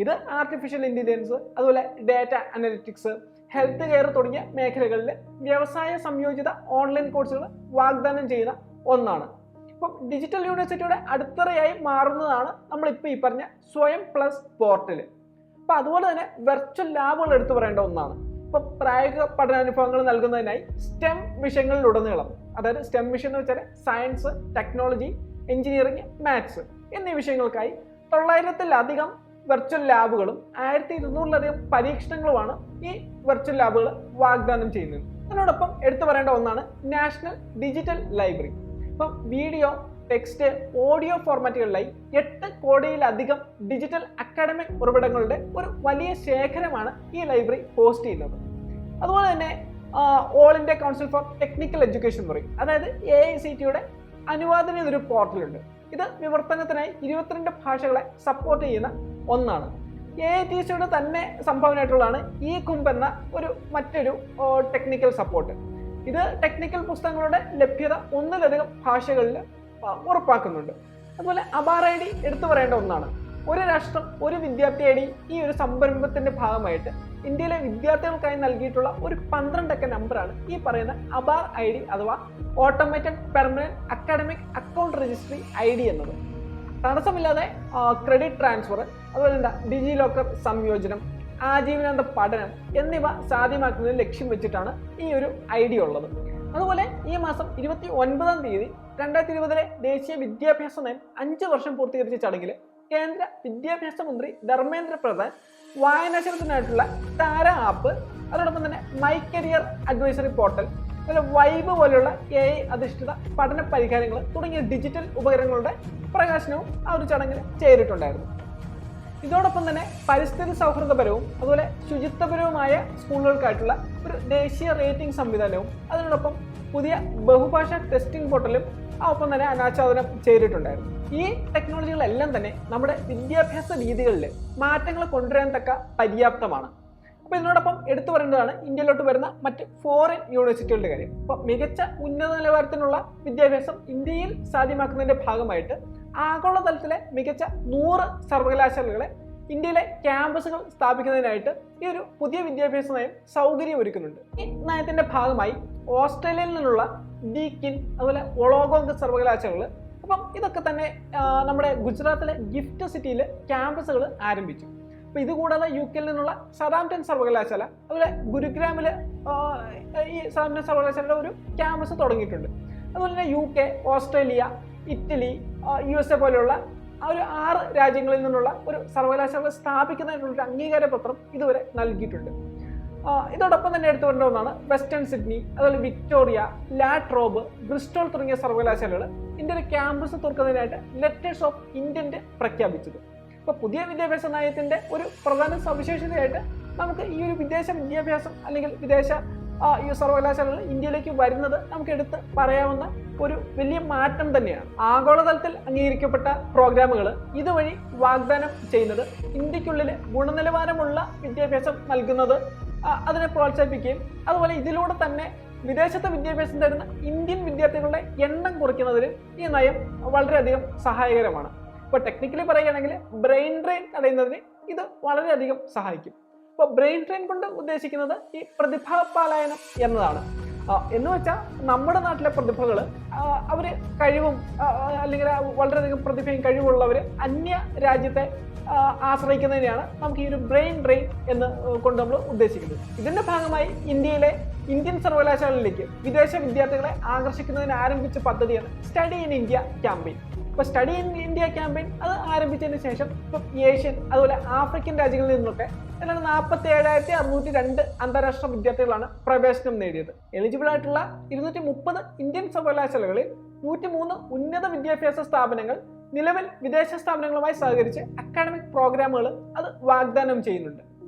ഇത് ആർട്ടിഫിഷ്യൽ ഇന്റലിജൻസ്, അതുപോലെ ഡാറ്റ അനലിറ്റിക്സ്, ഹെൽത്ത് കെയർ തുടങ്ങിയ മേഖലകളിൽ വ്യവസായ സംയോജിത ഓൺലൈൻ കോഴ്സുകൾ വാഗ്ദാനം ചെയ്യുന്ന ഒന്നാണ്. ഇപ്പം ഡിജിറ്റൽ യൂണിവേഴ്സിറ്റിയുടെ അടിത്തറയായി മാറുന്നതാണ് നമ്മളിപ്പോൾ ഈ പറഞ്ഞ സ്വയം പ്ലസ് പോർട്ടൽ. അപ്പം അതുപോലെ തന്നെ വെർച്വൽ ലാബുകൾ എടുത്തു പറയേണ്ട ഒന്നാണ്. ഇപ്പം പ്രായോഗിക പഠനാനുഭവങ്ങൾ നൽകുന്നതിനായി STEM വിഷയങ്ങളിലുടനീളം, അതായത് STEM വിഷയം എന്ന് വെച്ചാൽ സയൻസ്, ടെക്നോളജി, എഞ്ചിനീയറിംഗ്, മാത്സ് എന്നീ വിഷയങ്ങൾക്കായി 900-ലധികം വെർച്വൽ ലാബുകളും 1200-ലധികം പരീക്ഷണങ്ങളുമാണ് ഈ വെർച്വൽ ലാബുകൾ വാഗ്ദാനം ചെയ്യുന്നത്. അതിനോടൊപ്പം എടുത്തു പറയേണ്ട ഒന്നാണ് നാഷണൽ ഡിജിറ്റൽ ലൈബ്രറി. ഇപ്പം വീഡിയോ, ടെക്സ്റ്റ്, ഓഡിയോ ഫോർമാറ്റുകളിലായി 8 കോടിയിലധികം ഡിജിറ്റൽ അക്കാഡമിക് ഉറവിടങ്ങളുടെ ഒരു വലിയ ശേഖരമാണ് ഈ ലൈബ്രറി ഹോസ്റ്റ് ചെയ്യുന്നത്. അതുപോലെ തന്നെ all India council for technical education പറയും, അതായത് AICTEയുടെ അനുവാദന ഒരു പോർട്ടലുണ്ട്. ഇത് വിവർത്തനത്തിനായി 22 ഭാഷകളെ സപ്പോർട്ട് ചെയ്യുന്ന ഒന്നാണ്. AITCയുടെ തന്നെ സംഭാവനയായിട്ടുള്ളതാണ് ഈ കുംഭ് എന്ന മറ്റൊരു ടെക്നിക്കൽ സപ്പോർട്ട്. ഇത് ടെക്നിക്കൽ പുസ്തകങ്ങളുടെ ലഭ്യത 1-ലധികം ഭാഷകളിൽ ഉറപ്പാക്കുന്നുണ്ട്. അതുപോലെ അബാർ ID എടുത്തു പറയേണ്ട ഒന്നാണ്. ഒരു രാഷ്ട്രം ഒരു വിദ്യാർത്ഥി ID ഈ ഒരു സംരംഭത്തിന്റെ ഭാഗമായിട്ട് ഇന്ത്യയിലെ വിദ്യാർത്ഥികൾക്കായി നൽകിയിട്ടുള്ള ഒരു 12-അക്ക നമ്പറാണ് ഈ പറയുന്ന അബാർ ID അഥവാ automated permanent academic account registry ID എന്നത്. തടസ്സമില്ലാതെ ക്രെഡിറ്റ് ട്രാൻസ്ഫർ, അതുപോലെ എന്താ ഡിജി ലോക്കർ സംയോജനം, ആജീവനാന്ത പഠനം എന്നിവ സാധ്യമാക്കുന്നതിന് ലക്ഷ്യം വെച്ചിട്ടാണ് ഈ ഒരു ID ഉള്ളത്. അതുപോലെ ഈ മാസം 29-ാം തീയതി 2020 ദേശീയ വിദ്യാഭ്യാസ നയം 5 വർഷം പൂർത്തീകരിച്ച ചടങ്ങിൽ കേന്ദ്ര വിദ്യാഭ്യാസ മന്ത്രി ധർമ്മേന്ദ്ര പ്രധാൻ വായനാശീലത്തിനായിട്ടുള്ള താര ആപ്പ്, അതോടൊപ്പം തന്നെ മൈ കരിയർ അഡ്വൈസറി പോർട്ടൽ, അതുപോലെ വൈബ് പോലെയുള്ള AI അധിഷ്ഠിത പഠന പരിഹാരങ്ങൾ തുടങ്ങിയ ഡിജിറ്റൽ ഉപകരണങ്ങളുടെ പ്രകാശനവും ആ ഒരു ചടങ്ങിൽ ചെയ്തിട്ടുണ്ടായിരുന്നു. ഇതോടൊപ്പം തന്നെ പരിസ്ഥിതി സൗഹൃദപരവും അതുപോലെ ശുചിത്വപരവുമായ സ്കൂളുകൾക്കായിട്ടുള്ള ഒരു ദേശീയ റേറ്റിംഗ് സംവിധാനവും, അതിനോടൊപ്പം പുതിയ ബഹുഭാഷാ ടെസ്റ്റിംഗ് പോർട്ടലും ഒപ്പം തന്നെ അനാച്ഛാദനം ചെയ്തിട്ടുണ്ടായിരുന്നു. ഈ ടെക്നോളജികളെല്ലാം തന്നെ നമ്മുടെ വിദ്യാഭ്യാസ രീതികളിൽ മാറ്റങ്ങൾ കൊണ്ടുവരാൻ തക്ക പര്യാപ്തമാണ്. അപ്പോൾ ഇതിനോടൊപ്പം എടുത്തു പറയേണ്ടതാണ് ഇന്ത്യയിലോട്ട് വരുന്ന മറ്റ് ഫോറിൻ യൂണിവേഴ്സിറ്റികളുടെ കാര്യം. അപ്പോൾ മികച്ച ഉന്നത നിലവാരത്തിനുള്ള വിദ്യാഭ്യാസം ഇന്ത്യയിൽ സാധ്യമാക്കുന്നതിന്റെ ഭാഗമായിട്ട് ആഗോളതലത്തിലെ മികച്ച 100 സർവകലാശാലകളെ ഇന്ത്യയിലെ ക്യാമ്പസുകൾ സ്ഥാപിക്കുന്നതിനായിട്ട് ഈ ഒരു പുതിയ വിദ്യാഭ്യാസ നയം സൗകര്യമൊരുക്കുന്നുണ്ട്. ഈ നയത്തിന്റെ ഭാഗമായി ഓസ്ട്രേലിയയിൽ നിന്നുള്ള ഡീക്കിൻ, അതുപോലെ ഒളോഗോങ് സർവകലാശാലകൾ, അപ്പം ഇതൊക്കെ തന്നെ നമ്മുടെ ഗുജറാത്തിലെ ഗിഫ്റ്റ് സിറ്റിയിൽ ക്യാമ്പസുകൾ ആരംഭിച്ചു. അപ്പോൾ ഇതുകൂടാതെ UK നിന്നുള്ള സതാംപ്ടൺ സർവകലാശാല, അതുപോലെ ഗുരുഗ്രാമില് ഈ സതാംപ്ടൺ സർവകലാശാലയുടെ ഒരു ക്യാമ്പസ് തുടങ്ങിയിട്ടുണ്ട്. അതുപോലെ തന്നെ UK, ഓസ്ട്രേലിയ, ഇറ്റലി, USA പോലെയുള്ള ഒരു 6 രാജ്യങ്ങളിൽ നിന്നുള്ള ഒരു സർവകലാശാല സ്ഥാപിക്കുന്നതിനുള്ള അംഗീകാര പത്രം ഇതുവരെ നൽകിയിട്ടുണ്ട്. ഇതോടൊപ്പം തന്നെ എടുത്തു വരേണ്ട ഒന്നാണ് വെസ്റ്റേൺ സിഡ്നി, അതുപോലെ വിക്ടോറിയ, ലാട്രോബ്, ബ്രിസ്റ്റോൾ തുടങ്ങിയ സർവകലാശാലകൾ ഇന്ത്യയിലെ ക്യാമ്പസ് തുറക്കുന്നതിനായിട്ട് ലെറ്റേഴ്സ് ഓഫ് ഇന്റന്റ് പ്രഖ്യാപിച്ചത്. ഇപ്പോൾ പുതിയ വിദ്യാഭ്യാസ നയത്തിന്റെ ഒരു പ്രധാന സവിശേഷതയായിട്ട് നമുക്ക് ഈ ഒരു വിദേശ വിദ്യാഭ്യാസം അല്ലെങ്കിൽ വിദേശ ഈ സർവകലാശാലകൾ ഇന്ത്യയിലേക്ക് വരുന്നത് നമുക്ക് എടുത്ത് പറയാവുന്ന ഒരു വലിയ മാറ്റം തന്നെയാണ്. ആഗോളതലത്തിൽ അംഗീകരിക്കപ്പെട്ട പ്രോഗ്രാമുകൾ ഇതുവഴി വാഗ്ദാനം ചെയ്യുന്നത് ഇന്ത്യക്കുള്ളിൽ ഗുണനിലവാരമുള്ള വിദ്യാഭ്യാസം നൽകുന്നത്, അതിനെ പ്രോത്സാഹിപ്പിക്കുകയും അതുപോലെ ഇതിലൂടെ തന്നെ വിദേശത്തെ വിദ്യാഭ്യാസം തരുന്ന ഇന്ത്യൻ വിദ്യാർത്ഥികളുടെ എണ്ണം കുറയ്ക്കുന്നതിന് ഈ നയം വളരെയധികം സഹായകരമാണ്. ഇപ്പോൾ ടെക്നിക്കലി പറയുകയാണെങ്കിൽ ബ്രെയിൻ ഡ്രെയിൻ തടയുന്നതിന് ഇത് വളരെയധികം സഹായിക്കും. അപ്പോൾ ബ്രെയിൻ ഡ്രെയിൻ കൊണ്ട് ഉദ്ദേശിക്കുന്നത് ഈ പ്രതിഭാപലായനം എന്നതാണ്. എന്ന് വെച്ചാൽ നമ്മുടെ നാട്ടിലെ പ്രതിഭകൾ അവർ കഴിവും അല്ലെങ്കിൽ വളരെയധികം പ്രതിഭയും കഴിവുള്ളവർ അന്യ രാജ്യത്തെ ആശ്രയിക്കുന്നതിനെയാണ് നമുക്ക് ഈ ഒരു ബ്രെയിൻ ഡ്രെയിൻ എന്ന് കൊണ്ട് നമ്മൾ ഉദ്ദേശിക്കുന്നത്. ഇതിന്റെ ഭാഗമായി ഇന്ത്യൻ സർവകലാശാലകളിലേക്ക് വിദേശ വിദ്യാർത്ഥികളെ ആകർഷിക്കുന്നതിന് ആരംഭിച്ച പദ്ധതിയാണ് സ്റ്റഡി ഇൻ ഇന്ത്യ ക്യാമ്പയിൻ. ഇപ്പോൾ സ്റ്റഡി ഇൻ ഇന്ത്യ ക്യാമ്പയിൻ അത് ആരംഭിച്ചതിന് ശേഷം ഇപ്പം ഏഷ്യൻ അതുപോലെ ആഫ്രിക്കൻ രാജ്യങ്ങളിൽ നിന്നൊക്കെ 47,602 അന്താരാഷ്ട്ര വിദ്യാർത്ഥികളാണ് പ്രവേശനം നേടിയത്. എലിജിബിൾ ആയിട്ടുള്ള 230 ഇന്ത്യൻ സർവകലാശാലകളിൽ 103 ഉന്നത വിദ്യാഭ്യാസ സ്ഥാപനങ്ങൾ നിലവിൽ വിദേശ സ്ഥാപനങ്ങളുമായി സഹകരിച്ച് അക്കാഡമിക് പ്രോഗ്രാമുകൾ അത് വാഗ്ദാനം ചെയ്യുന്നുണ്ട്.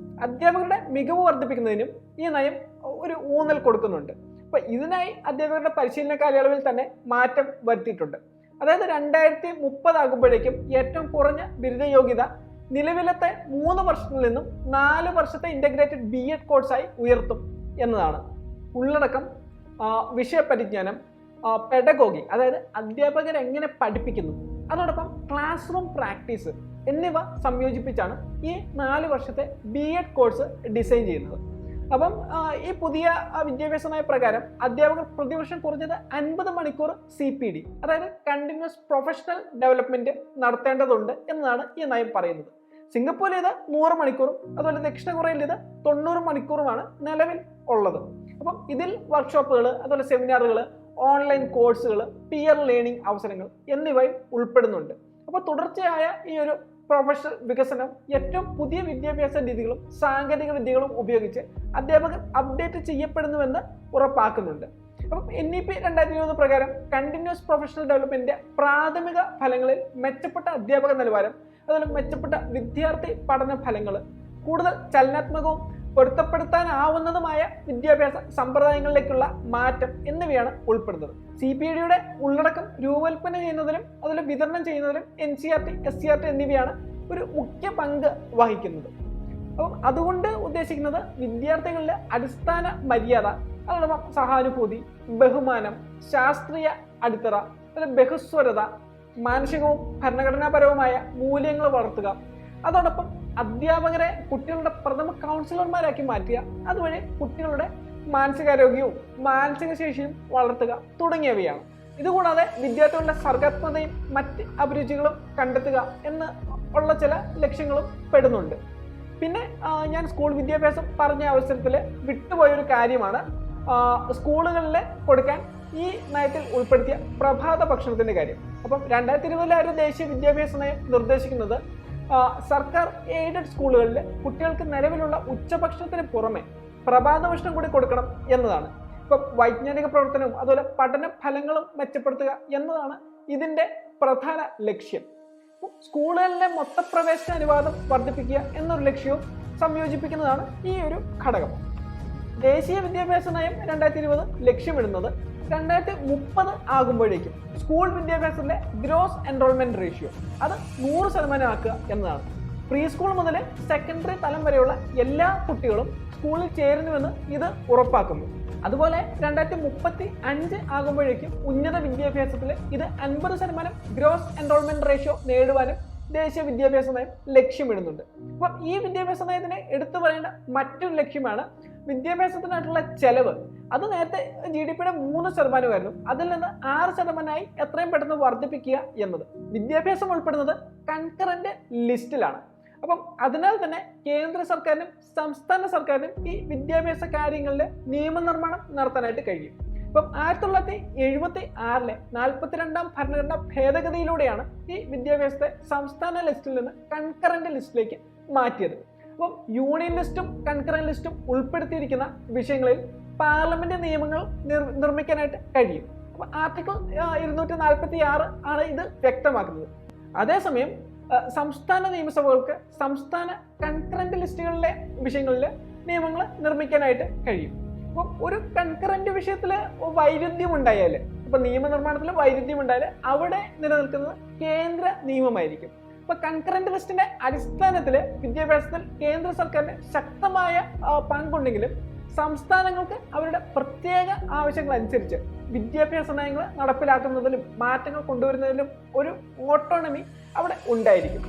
അധ്യാപകരുടെ മികവ് വർദ്ധിപ്പിക്കുന്നതിനും ഈ നയം ഒരു ഊന്നൽ കൊടുക്കുന്നുണ്ട്. അപ്പോൾ ഇതിനായി അധ്യാപകരുടെ പരിശീലന കാലയളവിൽ തന്നെ മാറ്റം വരുത്തിയിട്ടുണ്ട്. അതായത് 2030 ആകുമ്പോഴേക്കും ഏറ്റവും കുറഞ്ഞ ബിരുദ യോഗ്യത നിലവിലത്തെ 3 വർഷത്തിൽ നിന്നും 4 വർഷത്തെ ഇന്റഗ്രേറ്റഡ് BEd കോഴ്സായി ഉയർത്തും എന്നതാണ്. ഉള്ളടക്കം, വിഷയപരിജ്ഞാനം, പെഡഗോഗി അതായത് അധ്യാപകർ എങ്ങനെ പഠിപ്പിക്കുന്നു, അതോടൊപ്പം ക്ലാസ് റൂം പ്രാക്ടീസ് എന്നിവ സംയോജിപ്പിച്ചാണ് ഈ 4 വർഷത്തെ BEd കോഴ്സ് ഡിസൈൻ ചെയ്യുന്നത്. അപ്പം ഈ പുതിയ വിദ്യാഭ്യാസ നയ പ്രകാരം അധ്യാപകർ പ്രതിവർഷം കുറഞ്ഞത് 50 മണിക്കൂർ CPD അതായത് കണ്ടിന്യൂസ് പ്രൊഫഷണൽ ഡെവലപ്മെന്റ് നടത്തേണ്ടതുണ്ട് എന്നതാണ് ഈ നയം പറയുന്നത്. സിംഗപ്പൂരിൽ ഇത് 100 മണിക്കൂറും അതുപോലെ ദക്ഷിണ കൊറിയയിൽ ഇത് 90 മണിക്കൂറുമാണ് നിലവിൽ ഉള്ളത്. അപ്പം ഇതിൽ വർക്ക്ഷോപ്പുകൾ, അതുപോലെ സെമിനാറുകൾ, ഓൺലൈൻ കോഴ്സുകൾ, പിയർ ലേണിംഗ് അവസരങ്ങൾ എന്നിവയും ഉൾപ്പെടുന്നുണ്ട്. അപ്പോൾ തുടർച്ചയായ ഈ ഒരു പ്രൊഫഷണൽ വികസനം ഏറ്റവും പുതിയ വിദ്യാഭ്യാസ രീതികളും സാങ്കേതിക വിദ്യകളും ഉപയോഗിച്ച് അധ്യാപകർ അപ്ഡേറ്റ് ചെയ്യപ്പെടുന്നുവെന്ന് ഉറപ്പാക്കുന്നുണ്ട്. അപ്പം NEP 2020 പ്രകാരം കണ്ടിന്യൂസ് പ്രൊഫഷണൽ ഡെവലപ്മെന്റിന്റെ പ്രാഥമിക ഫലങ്ങളിൽ മെച്ചപ്പെട്ട അധ്യാപക നിലവാരം, അതുപോലെ മെച്ചപ്പെട്ട വിദ്യാർത്ഥി പഠന ഫലങ്ങൾ, കൂടുതൽ ചലനാത്മകവും പൊരുത്തപ്പെടുത്താനാവുന്നതുമായ വിദ്യാഭ്യാസ സമ്പ്രദായങ്ങളിലേക്കുള്ള മാറ്റം എന്നിവയാണ് ഉൾപ്പെടുന്നത്. CPD-യുടെ ഉള്ളടക്കം രൂപകൽപ്പന ചെയ്യുന്നതിലും അതുപോലെ വിതരണം ചെയ്യുന്നതിലും NCERT, SCERT എന്നിവയാണ് ഒരു മുഖ്യ പങ്ക് വഹിക്കുന്നത്. അപ്പം അതുകൊണ്ട് ഉദ്ദേശിക്കുന്നത് വിദ്യാർത്ഥികളിലെ അടിസ്ഥാന മര്യാദ, അതോടൊപ്പം സഹാനുഭൂതി, ബഹുമാനം, ശാസ്ത്രീയ അടിത്തറ, ബഹുസ്വരത, മാനസികവും ഭരണഘടനാപരവുമായ മൂല്യങ്ങൾ വളർത്തുക, അതോടൊപ്പം അധ്യാപകരെ കുട്ടികളുടെ പ്രഥമ കൗൺസിലർമാരാക്കി മാറ്റുക, അതുവഴി കുട്ടികളുടെ മാനസികാരോഗ്യവും മാനസിക ശേഷിയും വളർത്തുക തുടങ്ങിയവയാണ്. ഇതുകൂടാതെ വിദ്യാർത്ഥികളുടെ സർഗാത്മകതയും മറ്റ് അഭിരുചികളും കണ്ടെത്തുക എന്ന് ഉള്ള ചില ലക്ഷ്യങ്ങളും പെടുന്നുണ്ട്. പിന്നെ ഞാൻ സ്കൂൾ വിദ്യാഭ്യാസം പറഞ്ഞ അവസരത്തിൽ വിട്ടുപോയൊരു കാര്യമാണ് സ്കൂളുകളിൽ കൊടുക്കാൻ ഈ നയത്തിൽ ഉൾപ്പെടുത്തിയ പ്രഭാത ഭക്ഷണത്തിന്റെ കാര്യം. അപ്പം 2020 ദേശീയ വിദ്യാഭ്യാസ നയം നിർദ്ദേശിക്കുന്നത് സർക്കാർ എയ്ഡഡ് സ്കൂളുകളിൽ കുട്ടികൾക്ക് നിലവിലുള്ള ഉച്ചഭക്ഷണത്തിന് പുറമെ പ്രഭാത ഭക്ഷണം കൂടി കൊടുക്കണം എന്നതാണ്. ഇപ്പം വൈജ്ഞാനിക പ്രവർത്തനവും അതുപോലെ പഠന ഫലങ്ങളും മെച്ചപ്പെടുത്തുക എന്നതാണ് ഇതിന്റെ പ്രധാന ലക്ഷ്യം. സ്കൂളുകളിലെ മൊത്തപ്രവേശന അനുവാദം വർദ്ധിപ്പിക്കുക എന്നൊരു ലക്ഷ്യവും സംയോജിപ്പിക്കുന്നതാണ് ഈ ഒരു ഘടകം. ദേശീയ വിദ്യാഭ്യാസ നയം 2020 ലക്ഷ്യമിടുന്നത് 2030 ആകുമ്പോഴേക്കും സ്കൂൾ വിദ്യാഭ്യാസത്തിന്റെ ഗ്രോസ് എൻറോൾമെന്റ് റേഷ്യോ അത് 100% ആക്കുക എന്നതാണ്. പ്രീ സ്കൂൾ മുതൽ സെക്കൻഡറി തലം വരെയുള്ള എല്ലാ കുട്ടികളും സ്കൂളിൽ ചേരുന്നുവെന്ന് ഇത് ഉറപ്പാക്കുന്നു. അതുപോലെ 2035 ആകുമ്പോഴേക്കും ഉന്നത വിദ്യാഭ്യാസത്തിൽ ഇത് 50% ഗ്രോസ് എൻറോൾമെന്റ് റേഷ്യോ നേടുവാനും ദേശീയ വിദ്യാഭ്യാസ നയം ലക്ഷ്യമിടുന്നുണ്ട്. അപ്പം ഈ വിദ്യാഭ്യാസ നയത്തിന് എടുത്തു പറയേണ്ട മറ്റൊരു ലക്ഷ്യമാണ് വിദ്യാഭ്യാസത്തിനായിട്ടുള്ള ചെലവ്. അത് നേരത്തെ GDP-യുടെ 3% അതിൽ നിന്ന് 6% എത്രയും പെട്ടെന്ന് വർദ്ധിപ്പിക്കുക എന്നത്. വിദ്യാഭ്യാസം ഉൾപ്പെടുന്നത് കൺകറന്റ് ലിസ്റ്റിലാണ്. അപ്പം അതിനാൽ തന്നെ കേന്ദ്ര സർക്കാരിനും സംസ്ഥാന സർക്കാരിനും ഈ വിദ്യാഭ്യാസ കാര്യങ്ങളിൽ നിയമനിർമ്മാണം നടത്താനായിട്ട് കഴിയും. ഇപ്പം 1976 42ാം ഭരണഘടനാ ഭേദഗതിയിലൂടെയാണ് ഈ വിദ്യാഭ്യാസത്തെ സംസ്ഥാന ലിസ്റ്റിൽ നിന്ന് കൺകറന്റ് ലിസ്റ്റിലേക്ക് മാറ്റിയത്. അപ്പം യൂണിയൻ ലിസ്റ്റും കൺകറന്റ് ലിസ്റ്റും ഉൾപ്പെടുത്തിയിരിക്കുന്ന വിഷയങ്ങളിൽ പാർലമെന്റ് നിയമങ്ങൾ നിർമ്മിക്കാനായിട്ട് കഴിയും. അപ്പം ആർട്ടിക്കിൾ 246 ആണ് ഇത് വ്യക്തമാക്കുന്നത്. അതേസമയം സംസ്ഥാന നിയമസഭകൾക്ക് സംസ്ഥാന കൺകറന്റ് ലിസ്റ്റുകളിലെ വിഷയങ്ങളിൽ നിയമങ്ങൾ നിർമ്മിക്കാനായിട്ട് കഴിയും. അപ്പം ഒരു കൺകറന്റ് വിഷയത്തിൽ വൈരുദ്ധ്യം ഉണ്ടായാൽ, ഇപ്പൊ നിയമനിർമ്മാണത്തിൽ വൈരുദ്ധ്യം ഉണ്ടായാൽ അവിടെ നിലനിൽക്കുന്നത് കേന്ദ്ര നിയമമായിരിക്കും. ഇപ്പൊ കൺകറന്റ് ലിസ്റ്റിന്റെ അടിസ്ഥാനത്തിൽ വിദ്യാഭ്യാസത്തിൽ കേന്ദ്ര സർക്കാരിന് ശക്തമായ പങ്കുണ്ടെങ്കിലും സംസ്ഥാനങ്ങൾക്ക് അവരുടെ പ്രത്യേക ആവശ്യങ്ങൾ അനുസരിച്ച് വിദ്യാഭ്യാസ നയങ്ങൾ നടപ്പിലാക്കുന്നതിലും മാറ്റങ്ങൾ കൊണ്ടുവരുന്നതിലും ഒരു ഓട്ടോണമി അവിടെ ഉണ്ടായിരിക്കും.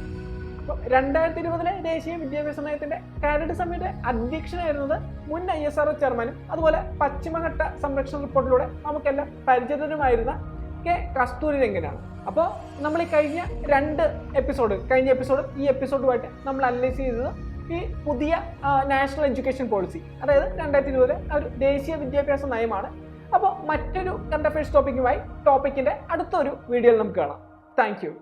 അപ്പം 2020 ദേശീയ വിദ്യാഭ്യാസ നയത്തിന്റെ കരട് സമിതിയുടെ അധ്യക്ഷനായിരുന്നത് മുൻ ISRO ചെയർമാനും അതുപോലെ പശ്ചിമഘട്ട സംരക്ഷണ റിപ്പോർട്ടിലൂടെ നമുക്കെല്ലാം പരിചിതനുമായിരുന്ന K. കസ്തൂരിരംഗനാണ്. അപ്പോൾ നമ്മൾ ഈ കഴിഞ്ഞ എപ്പിസോഡ് ഈ എപ്പിസോഡുമായിട്ട് നമ്മൾ അനലൈസ് ചെയ്തത് ഈ പുതിയ നാഷണൽ എഡ്യൂക്കേഷൻ പോളിസി, അതായത് 2020 ഒരു ദേശീയ വിദ്യാഭ്യാസ നയമാണ്. അപ്പോൾ മറ്റൊരു കറന്റ് അഫയേഴ്സ് ടോപ്പിക്കിന്റെ അടുത്തൊരു വീഡിയോയിൽ നമുക്ക് കാണാം. Thank you.